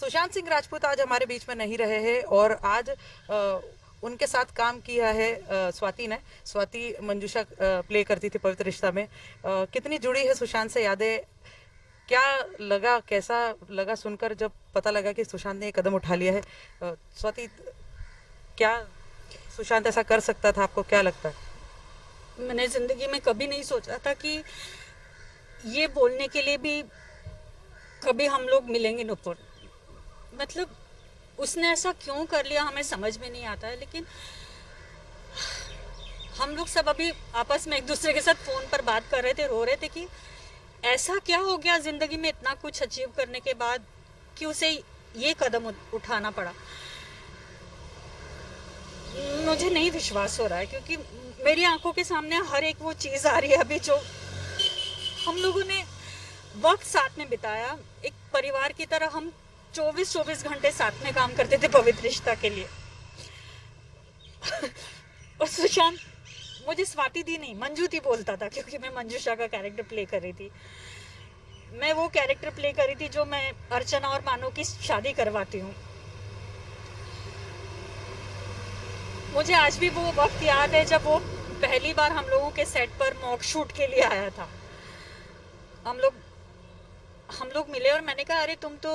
सुशांत सिंह राजपूत आज हमारे बीच में नहीं रहे हैं और आज उनके साथ काम किया है स्वाति ने। स्वाति मंजूषा प्ले करती थी पवित्र रिश्ता में। कितनी जुड़ी है सुशांत से यादें, क्या लगा, कैसा लगा सुनकर जब पता लगा कि सुशांत ने एक कदम उठा लिया है? स्वाति, क्या सुशांत ऐसा कर सकता था, आपको क्या लगता है? मैंने जिंदगी में कभी नहीं सोचा था कि ये बोलने के लिए भी कभी हम लोग मिलेंगे नुपुर। मतलब उसने ऐसा क्यों कर लिया हमें समझ में नहीं आता है, लेकिन हम लोग सब अभी आपस में एक दूसरे के साथ फोन पर बात कर रहे थे, रो रहे थे कि ऐसा क्या हो गया जिंदगी में इतना कुछ अचीव करने के बाद कि उसे ये कदम उठाना पड़ा। मुझे नहीं विश्वास हो रहा है क्योंकि मेरी आंखों के सामने हर एक वो चीज आ रही है अभी जो हम लोगों ने वक्त साथ में बिताया। एक परिवार की तरह हम 24-24 घंटे साथ में काम करते थे पवित्र रिश्ता के लिए। और सुशांत मुझे स्वाति दी नहीं, मंजू दी बोलता था, क्योंकि मैं मंजूषा का कैरेक्टर प्ले कर रही थी। मैं वो कैरेक्टर प्ले कर रही थी जो मैं अर्चना और मानो की शादी करवाती हूँ। मुझे आज भी वो वक्त याद है जब वो पहली बार हम लोगों के सेट पर मॉक शूट के लिए आया था। हम लोग मिले और मैंने कहा अरे तुम तो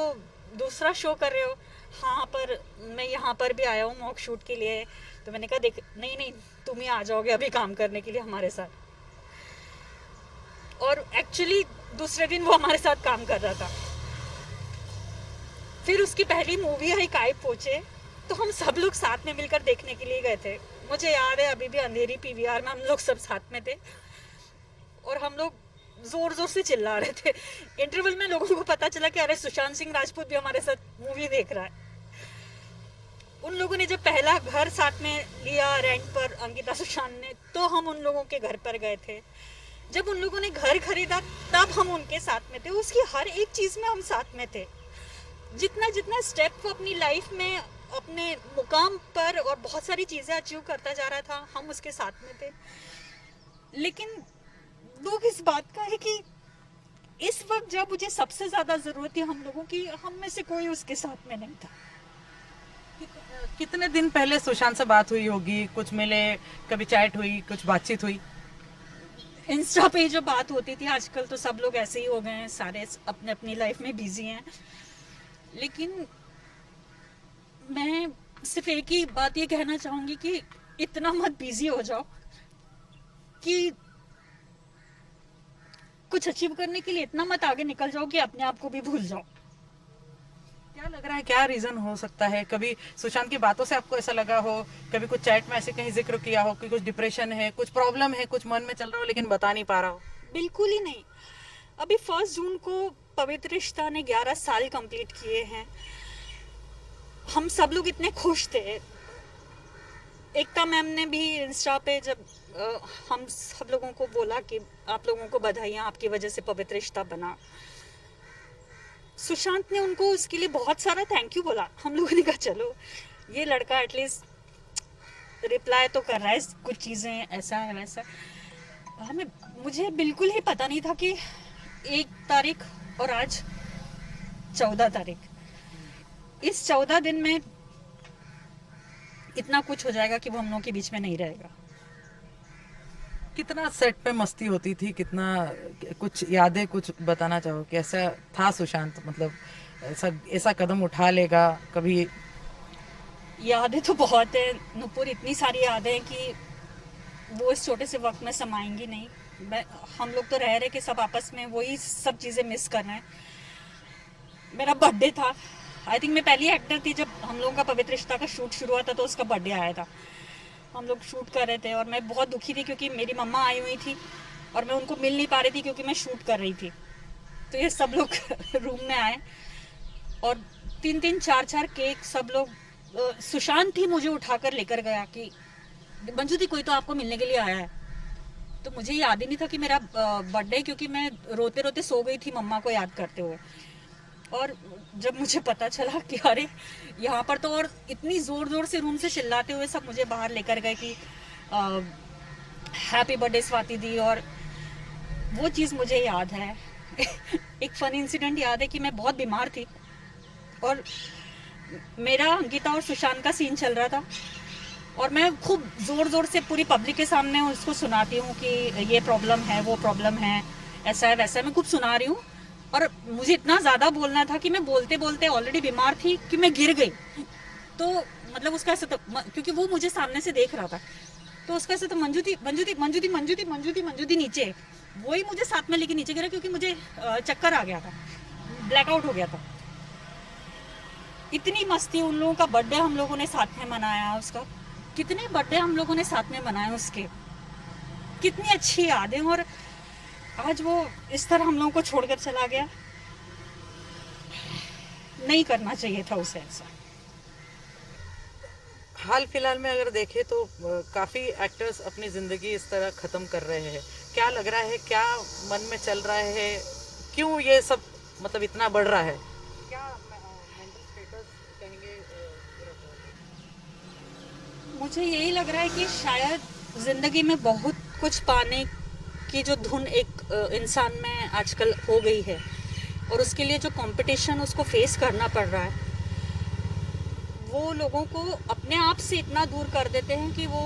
दूसरा शो कर रहे हो। हाँ, पर मैं यहाँ पर भी आया हूँ मॉक शूट के लिए। तो मैंने कहा देख, नहीं नहीं, तुम ही आ जाओगे अभी काम करने के लिए हमारे साथ। और एक्चुअली दूसरे दिन वो हमारे साथ काम कर रहा था। फिर उसकी पहली मूवी आई काय पोचे, तो हम सब लोग साथ में मिलकर देखने के लिए गए थे। मुझे याद है अभी भी, अंधेरी पीवीआर में हम लोग सब साथ में थे और हम लोग जोर जोर से चिल्ला रहे थे। इंटरवल में लोगों को पता चला कि अरे सुशांत सिंह राजपूत भी हमारे साथ मूवी देख रहा है। उन लोगों ने जब पहला घर साथ में लिया रेंट पर, अंकिता सुशांत ने, तो हम उन लोगों के घर पर गए थे। जब उन लोगों ने घर खरीदा तब हम उनके साथ में थे। उसकी हर एक चीज में हम साथ में थे। जितना जितना स्टेप वो अपनी लाइफ में अपने मुकाम पर और बहुत सारी चीजें अचीव करता जा रहा था, हम उसके साथ में थे। लेकिन दुख इस बात का है कि इस वक्त जब मुझे सबसे ज्यादा जरूरत थी हम लोगों की, हम में से कोई उसके साथ में नहीं था। कितने दिन पहले सुशांत से बात हुई होगी? कुछ मिले, कभी चैट हुई, कुछ बातचीत हुई? इंस्टा पे जो बात होती थी, आजकल तो सब लोग ऐसे ही हो गए हैं, सारे अपने अपनी लाइफ में बिजी हैं। लेकिन मैं सिर्फ एक ही बात ये कहना चाहूंगी कि इतना मत बिजी हो जाओ कि कुछ अचीव करने के लिए इतना मत आगे निकल जाओ कि अपने आप को भी भूल जाओ। क्या लग रहा है, क्या रीजन हो सकता है? कभी सुशांत की बातों से आपको ऐसा लगा हो, कभी कुछ चैट में ऐसे कहीं जिक्र किया हो कि कुछ डिप्रेशन है, कुछ प्रॉब्लम है, कुछ मन में चल रहा हो लेकिन बता नहीं पा रहा हो? बिल्कुल ही नहीं। अभी 1 जून को पवित्र रिश्ता ने 11 साल कंप्लीट किए हैं। हम सब लोग इतने खुश थे। एकता मैम ने भी इंस्टा पे जब हम सब लोगों को बोला कि आप लोगों को बधाइयाँ, आपकी वजह से पवित्र रिश्ता बना। सुशांत ने उनको उसके लिए बहुत सारा थैंक यू बोला। हम लोगों ने कहा चलो ये लड़का एटलीस्ट रिप्लाई तो कर रहा है, कुछ चीजें ऐसा है वैसा। मुझे बिल्कुल ही पता नहीं था कि 1 तारीख और आज 14 तारीख, इस 14 दिन में इतना कुछ हो जाएगा कि वो हम लोगों के बीच में नहीं रहेगा। कितना सेट पे मस्ती होती थी, कितना, कुछ यादें कुछ बताना चाहो? कैसा था सुशांत? मतलब ऐसा ऐसा कदम उठा लेगा कभी? यादें तो बहुत है नुपुर, इतनी सारी यादें हैं कि वो इस छोटे से वक्त में समाएंगी नहीं। हम लोग तो रह रहे कि सब आपस में वही सब चीजें मिस कर रहे हैं। मेरा बर्थडे था, आई थिंक मैं पहली एक्टर थी जब हम लोगों का पवित्र रिश्ता का शूट शुरू हुआ था, तो उसका बर्थडे आया था। हम लोग शूट कर रहे थे और मैं बहुत दुखी थी क्योंकि मेरी मम्मा आई हुई थी और मैं उनको मिल नहीं पा रही थी क्योंकि मैं शूट कर रही थी। तो ये सब लोग रूम में आए और 3-3 4-4 केक सब लोग, सुशांत ही मुझे उठाकर लेकर गया कि मंजू दी कोई तो आपको मिलने के लिए आया है। तो मुझे याद ही नहीं था कि मेरा बर्थडे, क्योंकि मैं रोते रोते सो गई थी मम्मा को याद करते हुए। और जब मुझे पता चला कि अरे यहाँ पर तो, और इतनी जोर जोर से रूम से चिल्लाते हुए सब मुझे बाहर लेकर गए कि हैप्पी बर्थडे स्वाति दी। और वो चीज़ मुझे याद है। एक फनी इंसिडेंट याद है कि मैं बहुत बीमार थी और मेरा अंकिता और सुशांत का सीन चल रहा था और मैं खूब जोर जोर से पूरी पब्लिक के सामने उसको सुनाती हूँ कि ये प्रॉब्लम है, वो प्रॉब्लम है, ऐसा है वैसा है, मैं खूब सुना रही हूँ। और मुझे इतना ज़्यादा बोलना था कि मैं बोलते बोलते ऑलरेडी बीमार थी कि मैं गिर गई। तो मतलब उसका ऐसा तो क्योंकि वो मुझे सामने से देख रहा था, तो उसका ऐसा तो मंजूदी मंजूदी मंजूदी मंजूदी मंजूदी मंजूदी नीचे, वही मुझे साथ में लेके नीचे गिरा क्योंकि मुझे चक्कर आ गया था, ब्लैकआउट हो गया था। इतनी मस्ती, उन लोगों का बर्थडे हम लोगों ने साथ में मनाया, उसका कितने बर्थडे हम लोगों ने साथ में मनाए उसके, कितनी अच्छी यादें। और आज वो इस तरह हम लोगों को छोड़कर चला गया। नहीं करना चाहिए था उसे ऐसा। हाल फिलहाल में अगर देखें तो काफी एक्टर्स अपनी जिंदगी इस तरह खत्म कर रहे हैं। क्या लग रहा है, क्या मन में चल रहा है, क्यों ये सब मतलब इतना बढ़ रहा है? क्या मेंटल स्टेटस कहेंगे? मुझे यही लग रहा है कि शायद जिंदगी में बहुत कुछ पाने की जो धुन एक इंसान में आजकल हो गई है, और उसके लिए जो कंपटीशन उसको फेस करना पड़ रहा है, वो लोगों को अपने आप से इतना दूर कर देते हैं कि वो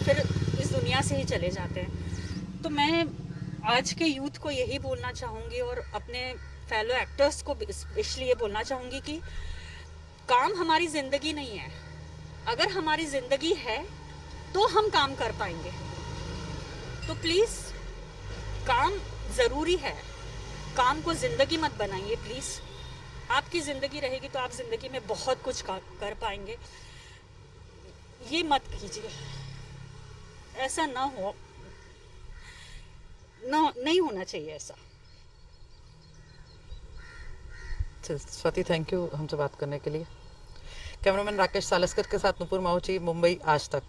फिर इस दुनिया से ही चले जाते हैं। तो मैं आज के यूथ को यही बोलना चाहूँगी और अपने फेलो एक्टर्स को इसलिए बोलना चाहूँगी कि काम हमारी ज़िंदगी नहीं है। अगर हमारी ज़िंदगी है तो हम काम कर पाएंगे। तो प्लीज़, काम ज़रूरी है, काम को ज़िंदगी मत बनाइए प्लीज़। आपकी ज़िंदगी रहेगी तो आप ज़िंदगी में बहुत कुछ कर पाएंगे। ये मत कीजिए, ऐसा ना हो, ना, नहीं होना चाहिए ऐसा। स्वाति, थैंक यू हमसे बात करने के लिए। कैमरामैन राकेश सालस्कर के साथ नुपुर माहुची, मुंबई आज तक।